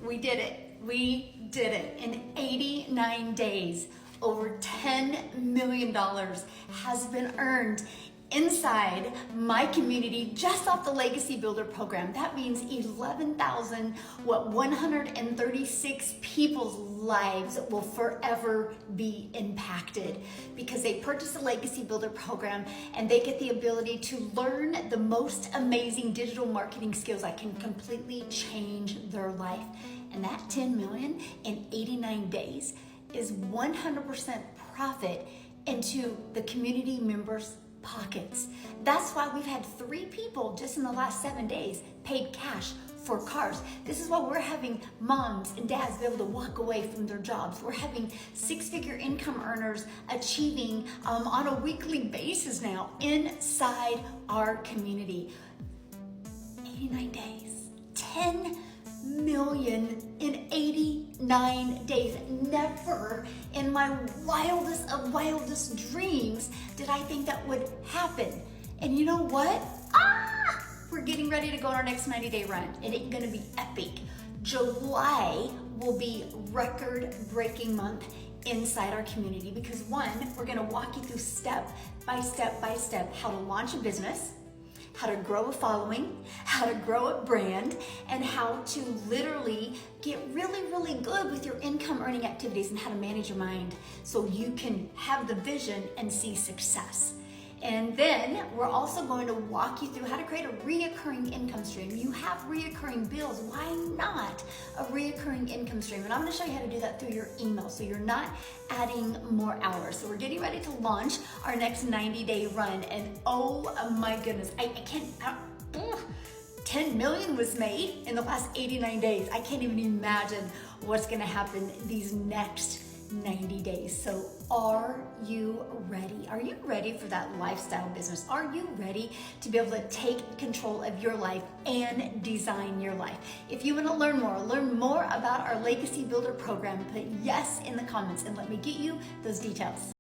We did it. We did it. In 89 days, over $10 million has been earned inside my community just off the Legacy Builder program. That means 136 people's lives will forever be impacted because they purchase a Legacy Builder program and they get the ability to learn the most amazing digital marketing skills that can completely change their life. And that 10 million in 89 days is 100% profit into the community members' pockets. That's why we've had 3 people just in the last 7 days paid cash for cars. This is why we're having moms and dads be able to walk away from their jobs. We're having 6-figure income earners achieving on a weekly basis now inside our community. 89 days, 10 million in 89 days. Never in my wildest of wildest dreams did I think that would happen. And you know what? We're getting ready to go on our next 90-day run, and it's gonna be epic. July will be record-breaking month inside our community because one, we're gonna walk you through step by step by step how to launch a business, how to grow a following, how to grow a brand, and how to literally get really, really good with your income earning activities and how to manage your mind so you can have the vision and see success. And then we're also going to walk you through how to create a reoccurring income stream. You have reoccurring bills, why not a reoccurring income stream? And I'm gonna show you how to do that through your email so you're not adding more hours. So we're getting ready to launch our next 90-day run, and oh my goodness, I can't, 10 million was made in the last 89 days. I can't even imagine what's gonna happen these next 90 days. So are you ready? Are you ready for that lifestyle business? Are you ready to be able to take control of your life and design your life? If you want to learn more about our Legacy Builder program, put yes in the comments and let me get you those details.